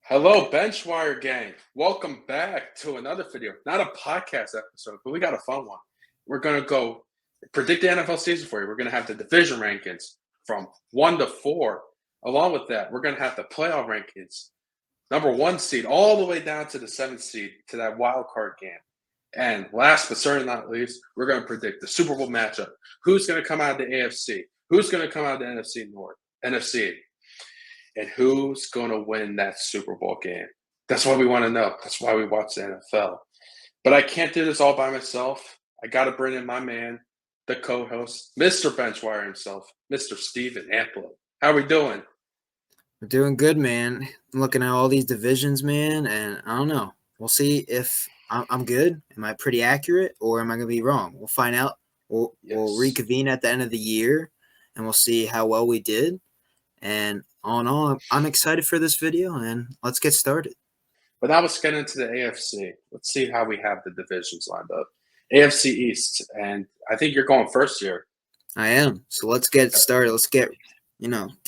Hello, BenchWire gang. Welcome back to another video. Not a podcast episode, but we got a fun one. We're going to go predict the NFL season for you. We're going to have the division rankings from 1 to 4. Along with that, we're going to have the playoff rankings, number 1 seed, all the way down to the 7th seed to that wild card game. And last but certainly not least, we're going to predict the Super Bowl matchup. Who's going to come out of the AFC? Who's going to come out of the NFC? And who's going to win that Super Bowl game? That's what we want to know. That's why we watch the NFL. But I can't do this all by myself. I got to bring in my man, the co-host, Mr. Benchwire himself, Mr. Steven Amplo. How are we doing? We're doing good, man. I'm looking at all these divisions, man, and I don't know. We'll see if I'm good. Am I pretty accurate, or am I going to be wrong? We'll find out. We'll reconvene at the end of the year, and we'll see how well we did. And all in all, I'm excited for this video, and let's get started. But now let's get into the AFC. Let's see how we have the divisions lined up. AFC East, and I think you're going first here. I am. So let's get started. Let's get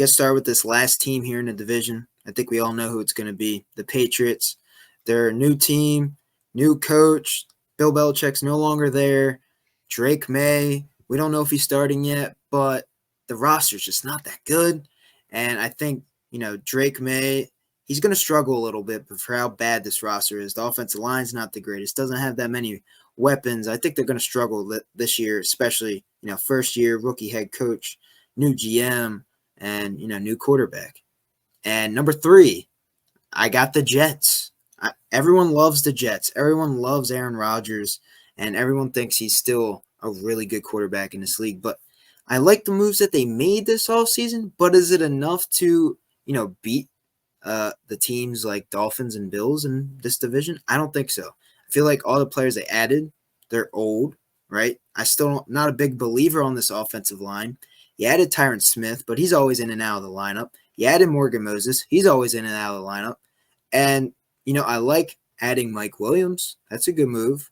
started with this last team here in the division. I think we all know who it's going to be. The Patriots. They're a new team, new coach. Bill Belichick's no longer there. Drake May, we don't know if he's starting yet, but the roster's just not that good. And I think, Drake May, he's going to struggle a little bit for how bad this roster is. The offensive line's not the greatest. Doesn't have that many weapons. I think they're going to struggle this year, especially, first year, rookie head coach, new GM, and, new quarterback. And number 3, I got the Jets. Everyone loves the Jets. Everyone loves Aaron Rodgers, and everyone thinks he's still a really good quarterback in this league. But I like the moves that they made this offseason, but is it enough to, beat the teams like Dolphins and Bills in this division? I don't think so. I feel like all the players they added, they're old, right? I still not a big believer on this offensive line. You added Tyron Smith, but he's always in and out of the lineup. You added Morgan Moses. He's always in and out of the lineup. And, I like adding Mike Williams. That's a good move.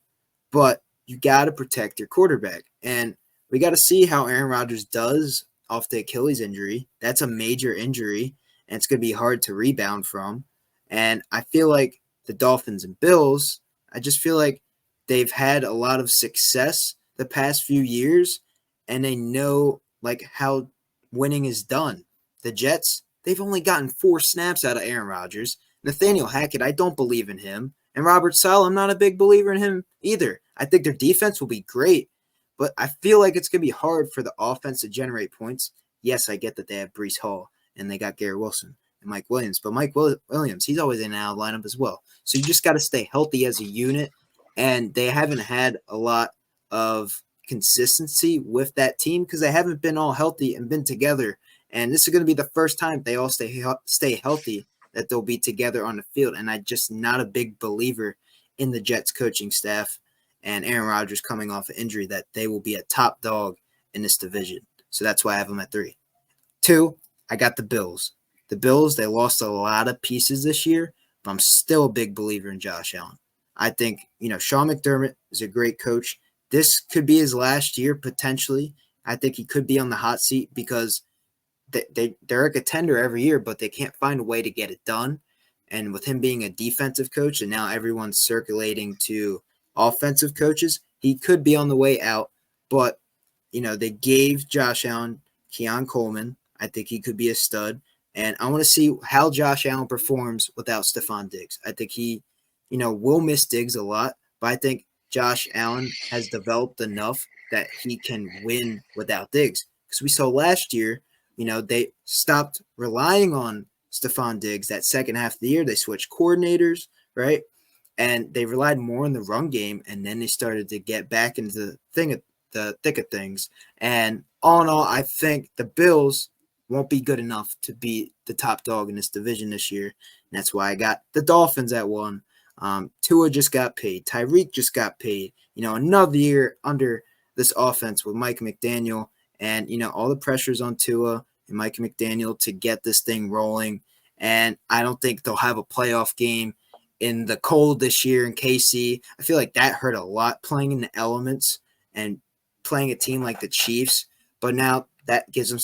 But you got to protect your quarterback. And we got to see how Aaron Rodgers does off the Achilles injury. That's a major injury, and it's going to be hard to rebound from. And I feel like the Dolphins and Bills, I just feel like they've had a lot of success the past few years, and they know how winning is done. The Jets, they've only gotten 4 snaps out of Aaron Rodgers. Nathaniel Hackett, I don't believe in him. And Robert Saleh, I'm not a big believer in him either. I think their defense will be great, but I feel like it's going to be hard for the offense to generate points. Yes, I get that they have Breece Hall and they got Garrett Wilson and Mike Williams, but Mike Williams, he's always in and out of lineup as well. So you just got to stay healthy as a unit, and they haven't had a lot of consistency with that team because they haven't been all healthy and been together. And this is going to be the first time they all stay healthy that they'll be together on the field. And I'm just not a big believer in the Jets coaching staff and Aaron Rodgers coming off an injury that they will be a top dog in this division. So that's why I have them at 3. 2, I got the Bills. The Bills, they lost a lot of pieces this year, but I'm still a big believer in Josh Allen. I think, Sean McDermott is a great coach. This could be his last year, potentially. I think he could be on the hot seat because they're a contender every year, but they can't find a way to get it done. And with him being a defensive coach and now everyone's circulating to offensive coaches, he could be on the way out. But, they gave Josh Allen Keon Coleman. I think he could be a stud. And I want to see how Josh Allen performs without Stephon Diggs. I think he, will miss Diggs a lot, but I think Josh Allen has developed enough that he can win without Diggs. Because we saw last year, they stopped relying on Stephon Diggs that second half of the year. They switched coordinators, right? And they relied more on the run game, and then they started to get back into the thick of things. And all in all, I think the Bills won't be good enough to be the top dog in this division this year. And that's why I got the Dolphins at 1. Tua just got paid. Tyreek just got paid. Another year under this offense with Mike McDaniel. And, all the pressures on Tua and Mike McDaniel to get this thing rolling. And I don't think they'll have a playoff game in the cold this year in KC. I feel like that hurt a lot, playing in the elements and playing a team like the Chiefs. But now that gives them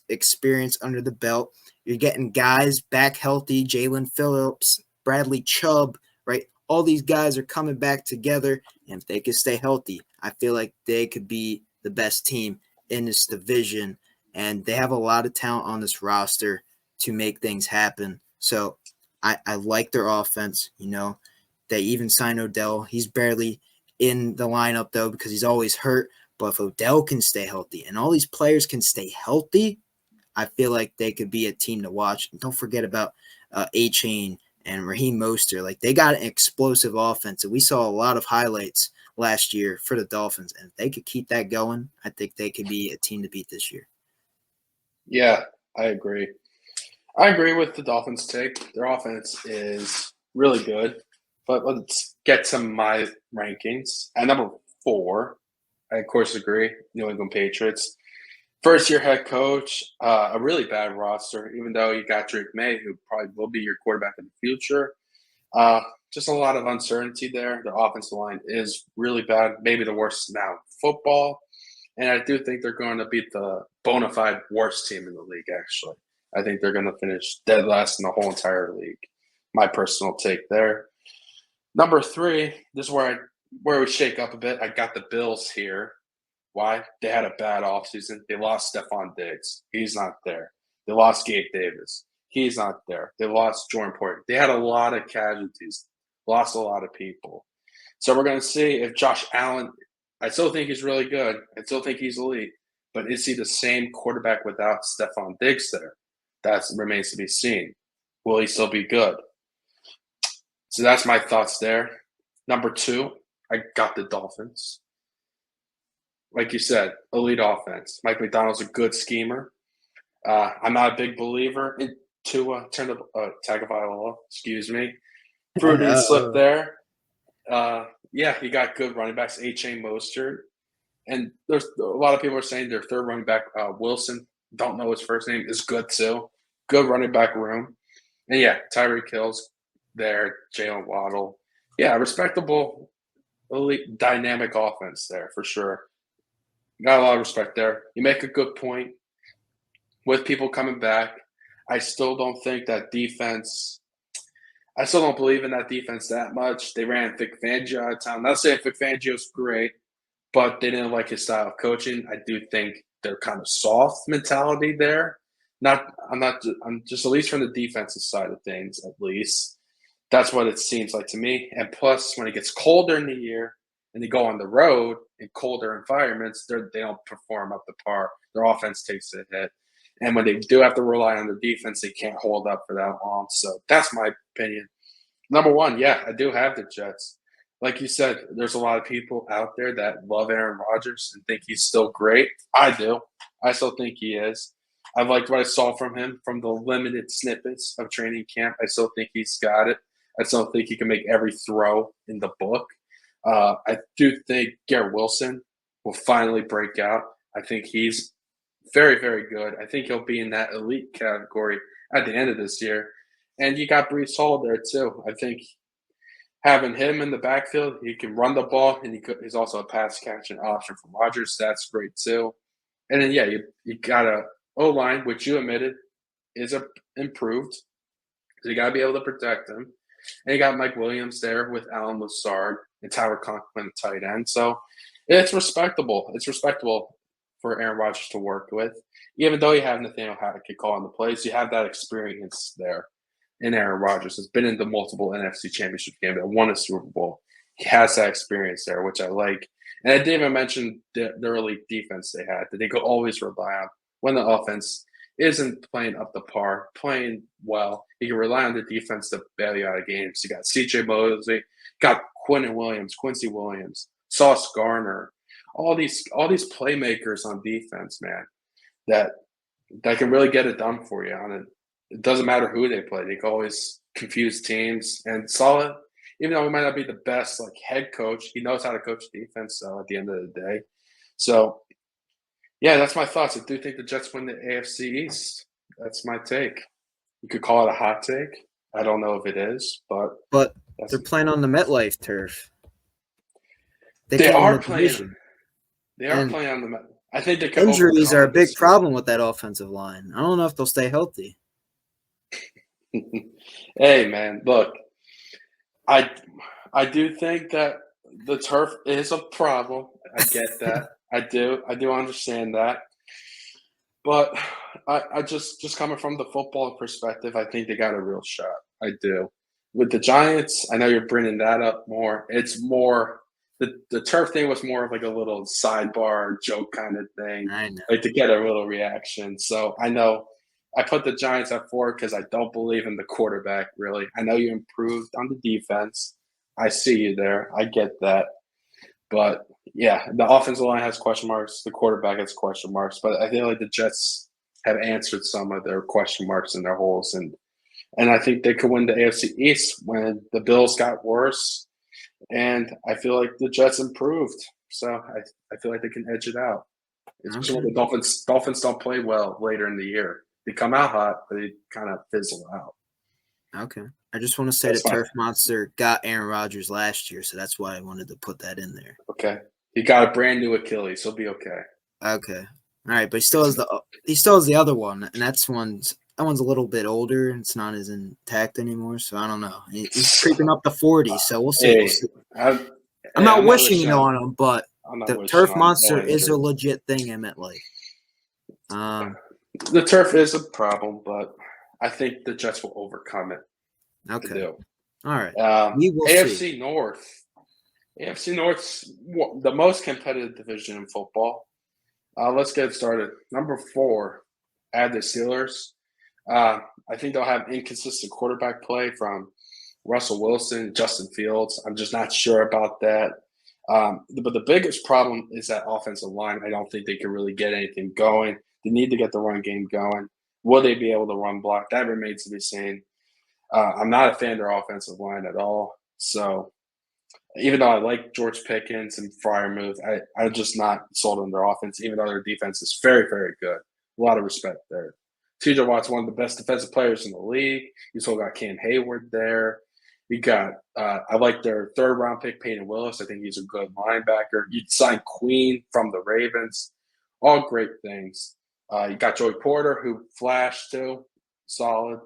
experience under the belt. You're getting guys back healthy. Jalen Phillips Bradley Chubb, right? All these guys are coming back together, and if they could stay healthy, I feel like they could be the best team in this division, and they have a lot of talent on this roster to make things happen. So I like their offense. They even signed Odell. He's barely in the lineup, though, because he's always hurt. But if Odell can stay healthy and all these players can stay healthy, I feel like they could be a team to watch. And don't forget about A-Chain and Raheem Mostert. Like, they got an explosive offense, and we saw a lot of highlights last year for the Dolphins. And if they could keep that going, I think they could be a team to beat this year. Yeah, I agree. I agree with the Dolphins' take. Their offense is really good. But let's get to my rankings. At number 4, I, of course, agree, New England Patriots. First-year head coach, a really bad roster, even though you got Drake May, who probably will be your quarterback in the future. Just a lot of uncertainty there. The offensive line is really bad, maybe the worst now in football. And I do think they're going to beat the bona fide worst team in the league, actually. I think they're going to finish dead last in the whole entire league. My personal take there. Number 3, this is where we shake up a bit. I got the Bills here. Why? They had a bad offseason. They lost Stephon Diggs. He's not there. They lost Gabe Davis. He's not there. They lost Jordan Poyer. They had a lot of casualties, lost a lot of people. So we're going to see if Josh Allen, I still think he's really good. I still think he's elite. But is he the same quarterback without Stephon Diggs there? That remains to be seen. Will he still be good? So that's my thoughts there. Number 2, I got the Dolphins. Like you said, elite offense. Mike McDonald's a good schemer. I'm not a big believer in Tua Tagovailoa. Excuse me. Freudian slip there. Yeah, he got good running backs. A-Chain Mostert. And there's a lot of people are saying their third running back, Wilson, don't know his first name, is good too. Good running back room. And yeah, Tyreek Hill's there. Jalen Waddle. Yeah, respectable, elite, dynamic offense there for sure. Got a lot of respect there. You make a good point. With people coming back, I still don't think that defense – I still don't believe in that defense that much. They ran Vic Fangio out of town. Not saying Vic Fangio's great, but they didn't like his style of coaching. I do think they're kind of soft mentality there. I'm just at least from the defensive side of things, at least. That's what it seems like to me. And plus, when it gets colder in the year and they go on the road in colder environments, they don't perform up to par. Their offense takes a hit. And when they do have to rely on their defense, they can't hold up for that long. So that's my opinion. Number 1, yeah, I do have the Jets. Like you said, there's a lot of people out there that love Aaron Rodgers and think he's still great. I do. I still think he is. I liked what I saw from him from the limited snippets of training camp. I still think he's got it. I still think he can make every throw in the book. I do think Garrett Wilson will finally break out. I think he's very, very good. I think he'll be in that elite category at the end of this year. And you got Breece Hall there too. I think having him in the backfield, he can run the ball, and he's also a pass catching option for Rodgers. That's great too. And then, yeah, you got a O-line, which you admitted is improved. So you got to be able to protect him. And you got Mike Williams there with Alan Lazard and Tyler Conklin at tight end. So it's respectable. It's respectable for Aaron Rodgers to work with. Even though you have Nathaniel Hackett calling the plays, you have that experience there. And Aaron Rodgers has been in the multiple NFC championship games and won a Super Bowl. He has that experience there, which I like. And I didn't even mention the early defense they had that they could always rely on when the offense isn't playing up to par, playing well. You can rely on the defense to bail you out of games. You got C.J. Mosley, got Quincy Williams, Sauce Garner, all these playmakers on defense, man, that can really get it done for you. It doesn't matter who they play. They can always confuse teams. And Solid, even though he might not be the best head coach, he knows how to coach defense at the end of the day. So, yeah, that's my thoughts. I do think the Jets win the AFC East. That's my take. You could call it a hot take. I don't know if it is, but they're playing on the MetLife turf. They are playing. They are playing on the MetLife. I think they can injuries are a big problem with that offensive line. I don't know if they'll stay healthy. Hey, man, look, I I do think that the turf is a problem. I get that. I do understand that. But I just coming from the football perspective, I think they got a real shot. I do. With the Giants, I know you're bringing that up more. It's more the turf thing was more of like a little sidebar joke kind of thing, I know. like to get a little reaction. So I know I put the Giants at 4 because I don't believe in the quarterback really. I know you improved on the defense. I see you there. I get that. But yeah, the offensive line has question marks. The quarterback has question marks. But I feel like the Jets have answered some of their question marks and their holes, and I think they could win the AFC East when the Bills got worse. And I feel like the Jets improved, so I feel like they can edge it out. Especially when Okay. the Dolphins don't play well later in the year. They come out hot, but they kind of fizzle out. Okay. I just want to say That's that fine. Turf Monster got Aaron Rodgers last year, so that's why I wanted to put that in there. Okay, he got a brand new Achilles. He'll be okay. Okay. All right, but he still has the other one, and that one's a little bit older. It's not as intact anymore, so I don't know. He's creeping up to 40, so we'll see. We'll Hey, see. I, I'm hey, not I'm not wishing it wishing on. on him, but I'm not the wishing Turf on no Monster is a injury. legit thing in MetLife. The turf is a problem, but I think the Jets will overcome it. I Okay. do. All right. We will see. AFC North. AFC North's the most competitive division in football. Let's get started. Number 4, add the Steelers. I think they'll have inconsistent quarterback play from Russell Wilson, Justin Fields. I'm just not sure about that. But the biggest problem is that offensive line. I don't think they can really get anything going. They need to get the run game going. Will they be able to run block? That remains to be seen. I'm not a fan of their offensive line at all. So even though I like George Pickens and Freiermuth, I'm just not sold on their offense, even though their defense is very, very good. A lot of respect there. TJ Watt's one of the best defensive players in the league. You still got Cam Hayward there. You got I like their 3rd round pick, Peyton Willis. I think he's a good linebacker. You signed Queen from the Ravens. All great things. You got Joey Porter, who flashed too, solid.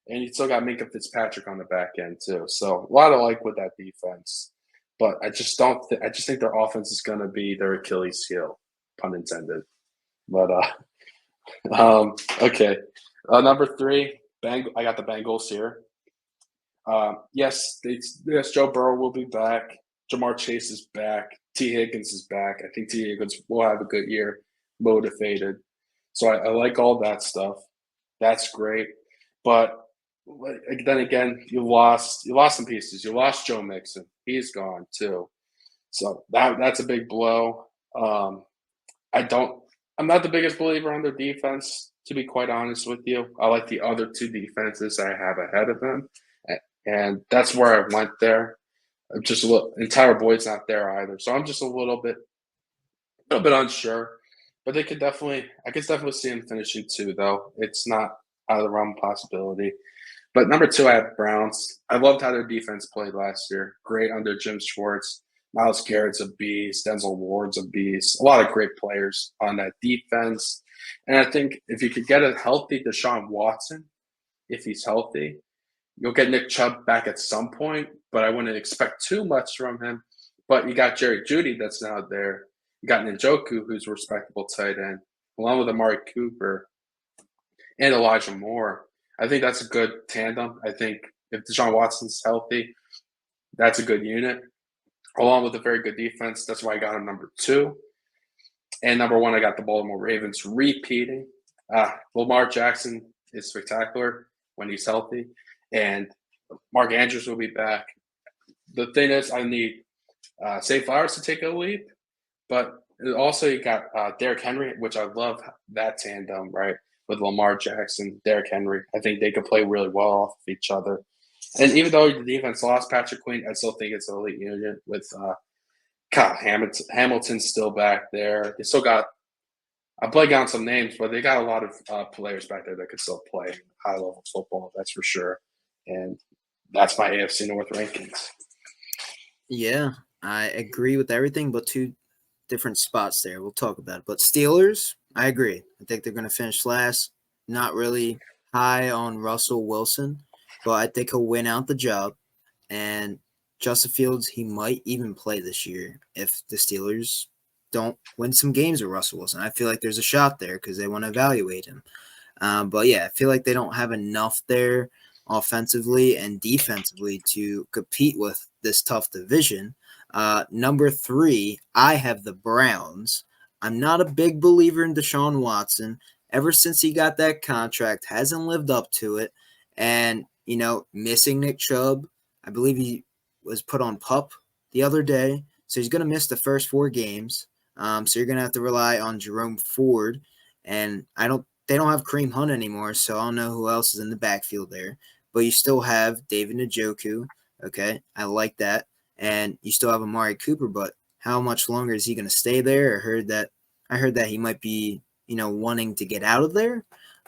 And you still got Minka Fitzpatrick on the back end too. So a lot of like with that defense. But I just don't. I just think their offense is going to be their Achilles heel, pun intended. But okay. Number 3, I got the Bengals here. Yes, Joe Burrow will be back. Jamar Chase is back. T. Higgins is back. I think T. Higgins will have a good year, motivated. So I like all that stuff. That's great. But then again, you lost some pieces. You lost Joe Mixon. He's gone too. So that's a big blow. I don't. I'm not the biggest believer on their defense, to be quite honest with you. I like the other 2 defenses I have ahead of them, and that's where I went there. I'm just a little. And Tyler Boyd's not there either, so I'm just a little bit unsure. But they could definitely. I could definitely see him finishing 2, though. It's not out of the realm of possibility. But number 2, I have Browns. I loved how their defense played last year. Great under Jim Schwartz. Myles Garrett's a beast. Denzel Ward's a beast. A lot of great players on that defense. And I think if you could get a healthy Deshaun Watson, if he's healthy, you'll get Nick Chubb back at some point, but I wouldn't expect too much from him. But you got Jerry Jeudy that's now there. You got Njoku, who's a respectable tight end, along with Amari Cooper and Elijah Moore. I think that's a good tandem. I think if Deshaun Watson's healthy, that's a good unit, along with a very good defense. That's why I got him number 2. And number 1, I got the Baltimore Ravens repeating. Lamar Jackson is spectacular when he's healthy, and Mark Andrews will be back. The thing is, I need Zay Flowers to take a leap, but also you got Derrick Henry, which I love that tandem, right? With Lamar Jackson, Derrick Henry. I think they could play really well off of each other. And even though the defense lost Patrick Queen, I still think it's an elite unit with Kyle Hamilton's still back there. They still got I'm blanking on some names, but they got a lot of players back there that could still play high level football. That's for sure. And that's my AFC North rankings. Yeah, I agree with everything but 2 different spots there. We'll talk about it. But Steelers, I agree. I think they're going to finish last. Not really high on Russell Wilson, but I think he'll win out the job. And Justin Fields, he might even play this year if the Steelers don't win some games with Russell Wilson. I feel like there's a shot there because they want to evaluate him. But yeah, I feel like they don't have enough there offensively and defensively to compete with this tough division. Number 3, I have the Browns. I'm not a big believer in Deshaun Watson. Ever since he got that contract, hasn't lived up to it. And, missing Nick Chubb, I believe he was put on PUP the other day. So he's going to miss the first 4 games. So you're going to have to rely on Jerome Ford. And they don't have Kareem Hunt anymore, so I don't know who else is in the backfield there. But you still have David Njoku. Okay, I like that. And you still have Amari Cooper, but how much longer is he going to stay there? I heard that he might be, wanting to get out of there.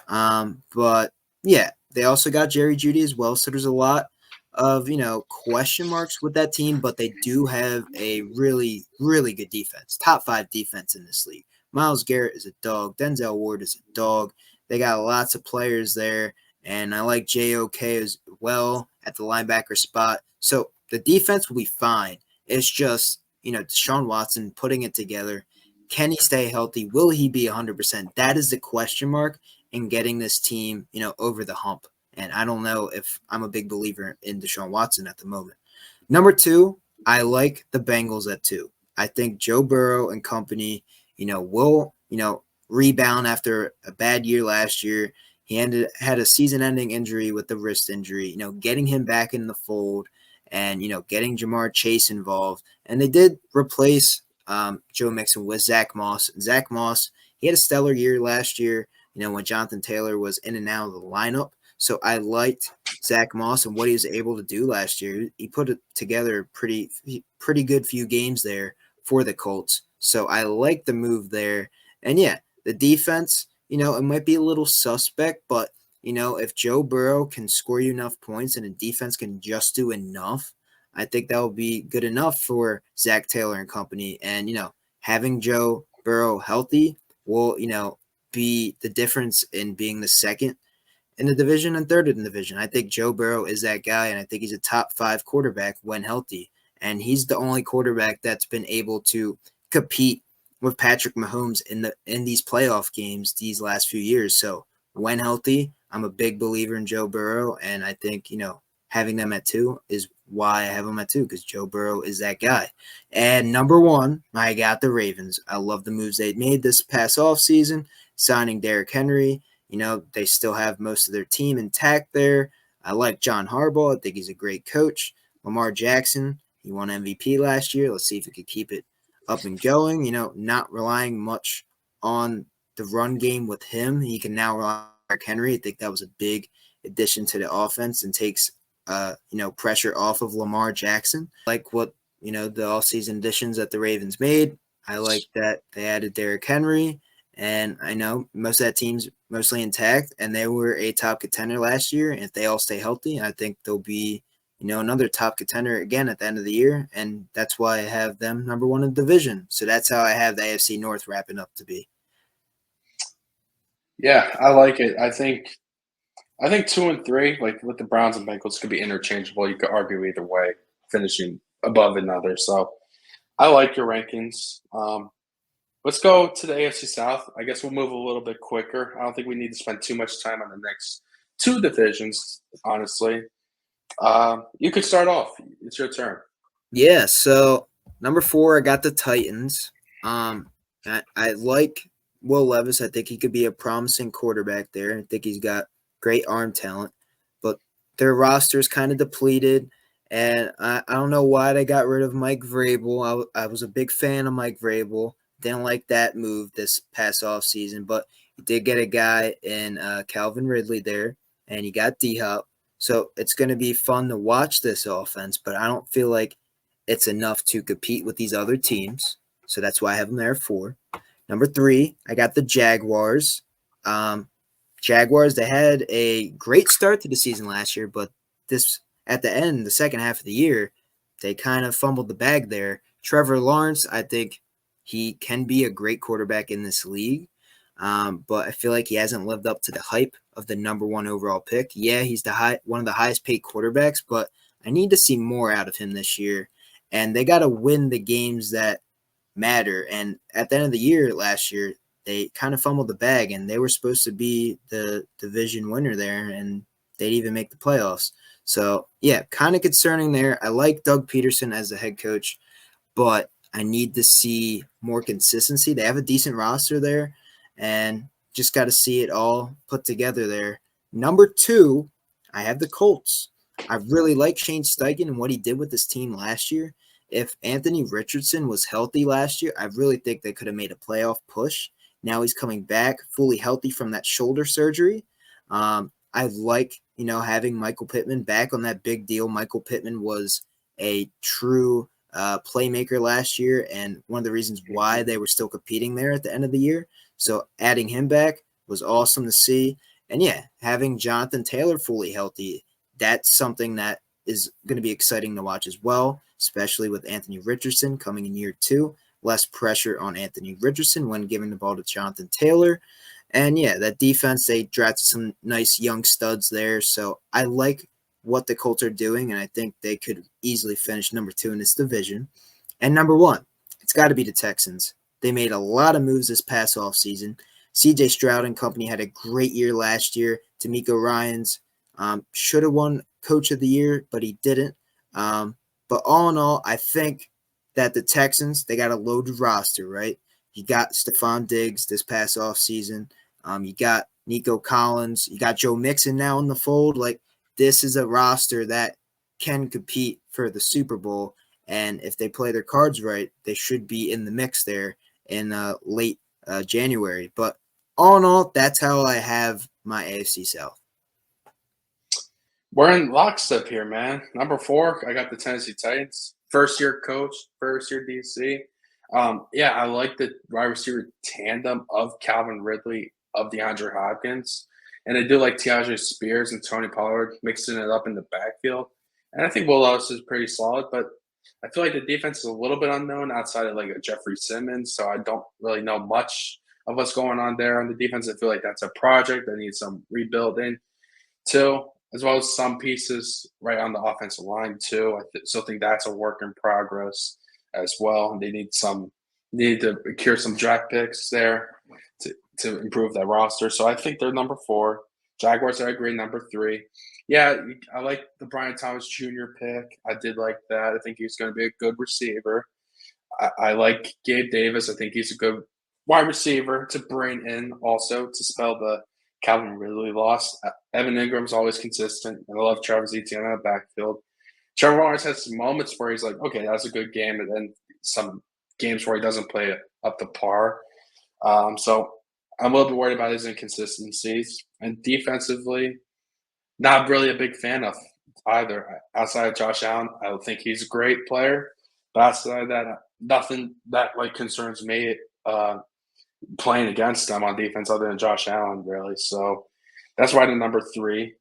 But yeah, they also got Jerry Jeudy as well. So there's a lot of, question marks with that team, but they do have a really, really good defense, top 5 defense in this league. Myles Garrett is a dog. Denzel Ward is a dog. They got lots of players there, and I like JOK as well at the linebacker spot. So the defense will be fine. It's just, Deshaun Watson putting it together. Can he stay healthy? Will he be 100%? That is the question mark in getting this team, over the hump. And I don't know if I'm a big believer in Deshaun Watson at the moment. Number 2, I like the Bengals at 2. I think Joe Burrow and company, will, rebound after a bad year last year. He had a season-ending injury with the wrist injury, getting him back in the fold and, getting Jamar Chase involved. And they did replace Joe Mixon with Zach Moss. Zach Moss, he had a stellar year last year, when Jonathan Taylor was in and out of the lineup. So I liked Zach Moss and what he was able to do last year. He put it together pretty good few games there for the Colts. So I like the move there. And yeah, the defense, it might be a little suspect, but if Joe Burrow can score you enough points and the defense can just do enough, I think that will be good enough for Zach Taylor and company. And, having Joe Burrow healthy will, be the difference in being the second in the division and third in the division. I think Joe Burrow is that guy, and I think he's a top 5 quarterback when healthy. And he's the only quarterback that's been able to compete with Patrick Mahomes in these playoff games these last few years. So when healthy, I'm a big believer in Joe Burrow, and I think, having them at 2 is why I have them at 2, because Joe Burrow is that guy. And number 1, I got the Ravens. I love the moves they made this past offseason, signing Derrick Henry. They still have most of their team intact there. I like John Harbaugh. I think he's a great coach. Lamar Jackson, he won MVP last year. Let's see if he could keep it up and going. Not relying much on the run game with him. He can now rely on Derrick Henry. I think that was a big addition to the offense and takes pressure off of Lamar Jackson. Like what, the offseason additions that the Ravens made. I like that they added Derrick Henry. And I know most of that team's mostly intact, and they were a top contender last year. And if they all stay healthy, I think they'll be, another top contender again at the end of the year. And that's why I have them number 1 in the division. So that's how I have the AFC North wrapping up to be. Yeah, I like it. I think 2 and 3, like with the Browns and Bengals, could be interchangeable. You could argue either way, finishing above another. So I like your rankings. Let's go to the AFC South. I guess we'll move a little bit quicker. I don't think we need to spend too much time on the next 2 divisions, honestly. You could start off. It's your turn. Yeah, so number 4, I got the Titans. I like Will Levis. I think he could be a promising quarterback there. I think he's got great arm talent, but their roster is kind of depleted. And I don't know why they got rid of Mike Vrabel. I was a big fan of Mike Vrabel. Didn't like that move this past offseason, but you did get a guy in Calvin Ridley there, and you got D-Hop. So it's going to be fun to watch this offense, but I don't feel like it's enough to compete with these other teams. So that's why I have them there at 4. Number 3, I got the Jaguars. Jaguars, they had a great start to the season last year, but this at the end, the second half of the year, they kind of fumbled the bag there. Trevor Lawrence, I think he can be a great quarterback in this league, but I feel like he hasn't lived up to the hype of the number 1 overall pick. Yeah, he's one of the highest paid quarterbacks, but I need to see more out of him this year. And they got to win the games that matter. And at the end of the year last year, they kind of fumbled the bag, and they were supposed to be the division winner there, and they'd even make the playoffs. So, yeah, kind of concerning there. I like Doug Peterson as the head coach, but I need to see more consistency. They have a decent roster there, and just got to see it all put together there. Number 2, I have the Colts. I really like Shane Steichen and what he did with this team last year. If Anthony Richardson was healthy last year, I really think they could have made a playoff push. Now he's coming back fully healthy from that shoulder surgery. I like, having Michael Pittman back on that big deal. Michael Pittman was a true playmaker last year, and one of the reasons why they were still competing there at the end of the year. So adding him back was awesome to see. And yeah, having Jonathan Taylor fully healthy, that's something that is going to be exciting to watch as well, especially with Anthony Richardson coming in year 2. Less pressure on Anthony Richardson when giving the ball to Jonathan Taylor. And yeah, that defense, they drafted some nice young studs there. So I like what the Colts are doing, and I think they could easily finish number 2 in this division. And number 1, it's got to be the Texans. They made a lot of moves this past offseason. CJ Stroud and company had a great year last year. D'Amico Ryans should have won Coach of the Year, but he didn't. But all in all, I think that the Texans, they got a loaded roster, right? You got Stephon Diggs this past offseason. You got Nico Collins. You got Joe Mixon now in the fold. Like, this is a roster that can compete for the Super Bowl. And if they play their cards right, they should be in the mix there in late January. But all in all, that's how I have my AFC South. We're in lockstep here, man. Number 4, I got the Tennessee Titans. First-year coach, first-year DC. Yeah, I like the wide receiver tandem of Calvin Ridley, of DeAndre Hopkins. And I do like Te'Ajay Spears and Tony Pollard mixing it up in the backfield. And I think Will Levis is pretty solid, but I feel like the defense is a little bit unknown outside of like a Jeffrey Simmons. So I don't really know much of what's going on there on the defense. I feel like that's a project that needs some rebuilding too, as well as some pieces right on the offensive line too. I still think that's a work in progress as well. They need to procure some draft picks there to improve that roster. So I think they're number 4. Jaguars, I agree, number 3. Yeah, I like the Brian Thomas Jr. pick. I did like that. I think he's going to be a good receiver. I like Gabe Davis. I think he's a good wide receiver to bring in also to spell the Calvin Ridley loss. Evan Ingram's always consistent. And I love Travis Etienne in the backfield. Trevor Lawrence has some moments where he's like, okay, that's a good game. And then some games where he doesn't play it up to par. So I'm a little bit worried about his inconsistencies. And defensively, not really a big fan of either. Outside of Josh Allen, I don't think he's a great player. But outside of that, nothing that like concerns me playing against them on defense other than Josh Allen, really. So that's why the number 3.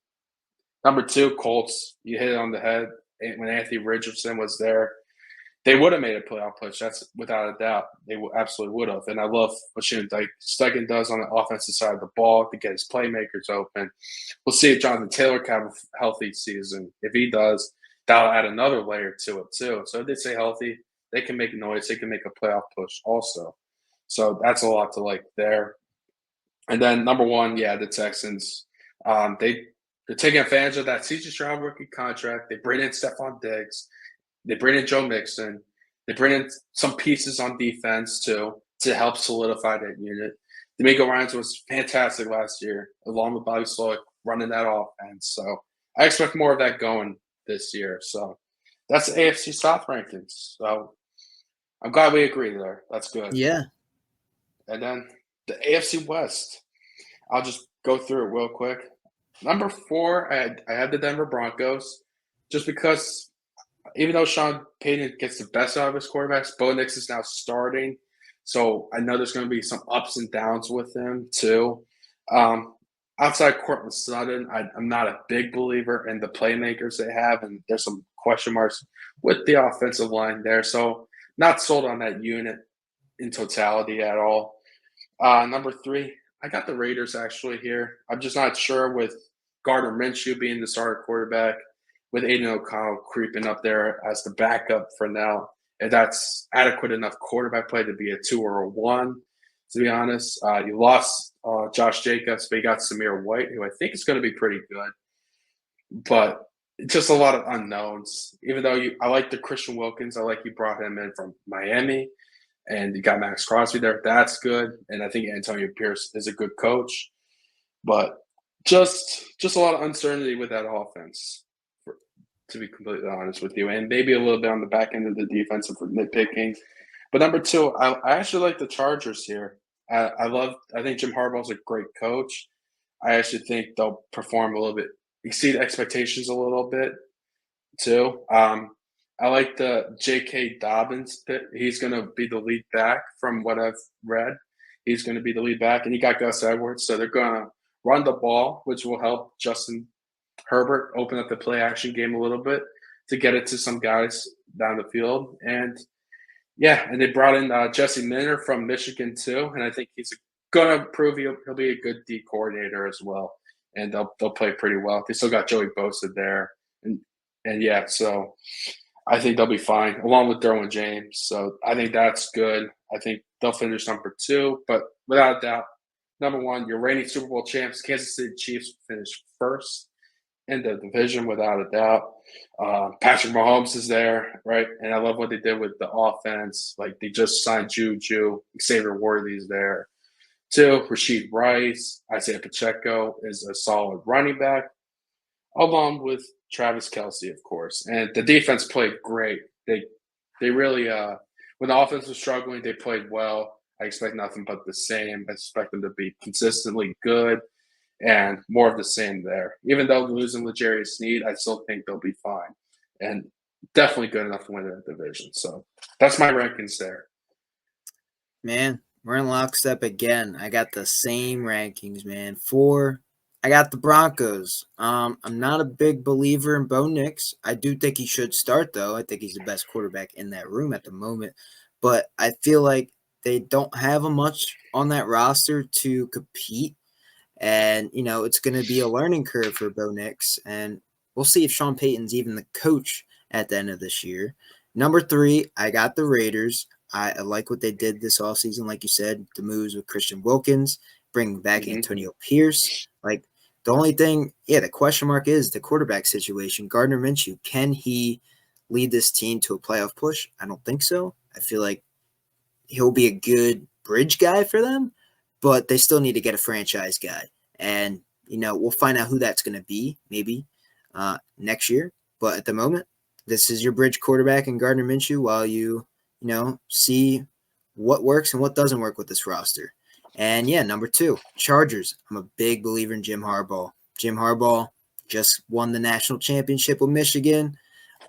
Number 2, Colts. You hit it on the head. When Anthony Richardson was there, they would have made a playoff push. That's without a doubt. They absolutely would have. And I love what Shane Steichen does on the offensive side of the ball to get his playmakers open. We'll see if Jonathan Taylor can have a healthy season. If he does, that'll add another layer to it too. So if they stay healthy, they can make noise. They can make a playoff push also. So that's a lot to like there. And then number 1, yeah, the Texans. They're taking advantage of that CJ Stroud rookie contract. They bring in Stephon Diggs. They bring in Joe Mixon. They bring in some pieces on defense too to help solidify that unit. D'Amico Ryans was fantastic last year, along with Bobby Slowick running that offense. So I expect more of that going this year. So that's the AFC South rankings. So I'm glad we agree there. That's good. Yeah. And then the AFC West. I'll just go through it real quick. Number 4, I had the Denver Broncos, just because even though Sean Payton gets the best out of his quarterbacks, Bo Nix is now starting. So I know there's going to be some ups and downs with him too. Outside Courtland Sutton, I'm not a big believer in the playmakers they have, and there's some question marks with the offensive line there. So not sold on that unit in totality at all. Number 3, I got the Raiders actually here. I'm just not sure with Gardner Minshew being the starter quarterback, with Aiden O'Connell creeping up there as the backup for now, if that's adequate enough quarterback play to be a 2 or a 1, to be honest. You lost Josh Jacobs, but you got Samir White, who I think is going to be pretty good. But just a lot of unknowns. Even though I like the Christian Wilkins, I like you brought him in from Miami, and you got Max Crosby there. That's good, and I think Antonio Pierce is a good coach. But just a lot of uncertainty with that offense, to be completely honest with you, and maybe a little bit on the back end of the defense for nitpicking. But number 2, I actually like the Chargers here. I think Jim Harbaugh's a great coach. I actually think they'll perform a little bit, exceed expectations a little bit too. I like the J.K. Dobbins pick. He's going to be the lead back from what I've read. He's going to be the lead back, and you got Gus Edwards, so they're going to run the ball, which will help Justin Herbert open up the play action game a little bit to get it to some guys down the field. And they brought in Jesse Minter from Michigan too, and I think he's going to prove he'll be a good D coordinator as well, and they'll play pretty well. They still got Joey Bosa there, and so I think they'll be fine along with Derwin James. So I think that's good. I think they'll finish number 2, but without a doubt, number 1, your reigning Super Bowl champs, Kansas City Chiefs, finished first in the division without a doubt. Patrick Mahomes is there, right? And I love what they did with the offense. Like, they just signed Juju. Xavier Worthy's there. 2, Rashid Rice, Isaiah Pacheco is a solid running back, along with Travis Kelce, of course. And the defense played great. They really when the offense was struggling, they played well. I expect nothing but the same. I expect them to be consistently good and more of the same there. Even though losing L'Jarius Sneed, I still think they'll be fine and definitely good enough to win the division. So that's my rankings there. Man, we're in lockstep again. I got the same rankings, man. 4, I got the Broncos. I'm not a big believer in Bo Nix. I do think he should start, though. I think he's the best quarterback in that room at the moment. But I feel like they don't have much on that roster to compete. And, it's going to be a learning curve for Bo Nix. And we'll see if Sean Payton's even the coach at the end of this year. Number 3, I got the Raiders. I like what they did this offseason, like you said, the moves with Christian Wilkins, bringing back Antonio Pierce. Like, the only thing, the question mark is the quarterback situation. Gardner Minshew, can he lead this team to a playoff push? I don't think so. I feel like he'll be a good bridge guy for them, but they still need to get a franchise guy. And, we'll find out who that's going to be maybe next year. But at the moment, this is your bridge quarterback in Gardner Minshew while you see what works and what doesn't work with this roster. And, number 2, Chargers. I'm a big believer in Jim Harbaugh. Jim Harbaugh just won the national championship with Michigan.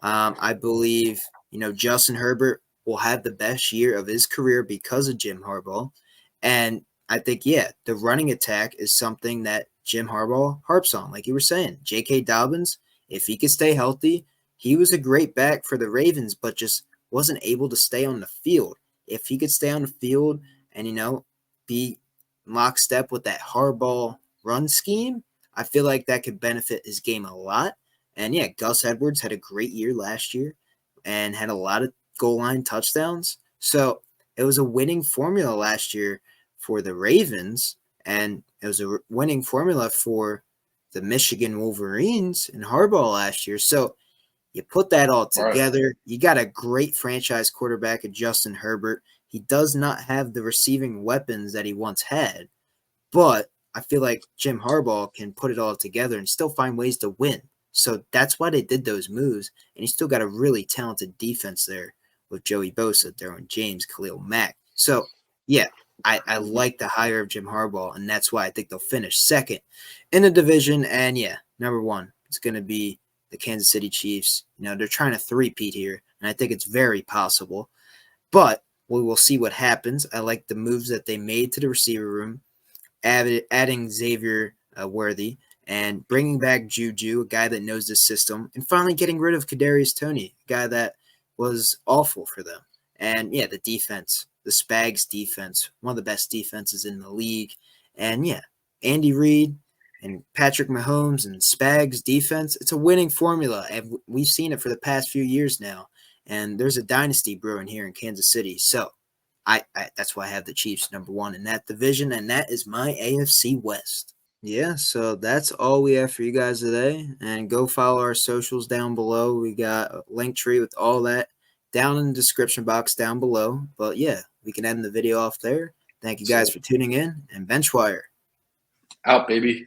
I believe, Justin Herbert will have the best year of his career because of Jim Harbaugh. And I think, the running attack is something that Jim Harbaugh harps on. Like you were saying, J.K. Dobbins, if he could stay healthy, he was a great back for the Ravens, but just wasn't able to stay on the field. If he could stay on the field and, be lockstep with that Harbaugh run scheme, I feel like that could benefit his game a lot. And, Gus Edwards had a great year last year and had a lot of goal line touchdowns. So it was a winning formula last year for the Ravens, and it was a winning formula for the Michigan Wolverines and Harbaugh last year. So you put that all together. Right. You got a great franchise quarterback in Justin Herbert. He does not have the receiving weapons that he once had, but I feel like Jim Harbaugh can put it all together and still find ways to win. So that's why they did those moves, and he still got a really talented defense there with Joey Bosa, Derwin James, Khalil Mack. So, I like the hire of Jim Harbaugh, and that's why I think they'll finish second in the division. And, number 1, it's going to be the Kansas City Chiefs. They're trying to three-peat here, and I think it's very possible. But we will see what happens. I like the moves that they made to the receiver room, adding Xavier Worthy, and bringing back Juju, a guy that knows the system, and finally getting rid of Kadarius Toney, a guy that was awful for them. And, the defense, the Spags defense, one of the best defenses in the league. And, Andy Reid and Patrick Mahomes and Spags defense, it's a winning formula. And we've seen it for the past few years now. And there's a dynasty brewing here in Kansas City. So I that's why I have the Chiefs #1 in that division, and that is my AFC West. Yeah, so that's all we have for you guys today. And go follow our socials down below. We got a link tree with all that down in the description box down below. But yeah, we can end the video off there. Thank you guys for tuning in, and BenchWire out, baby.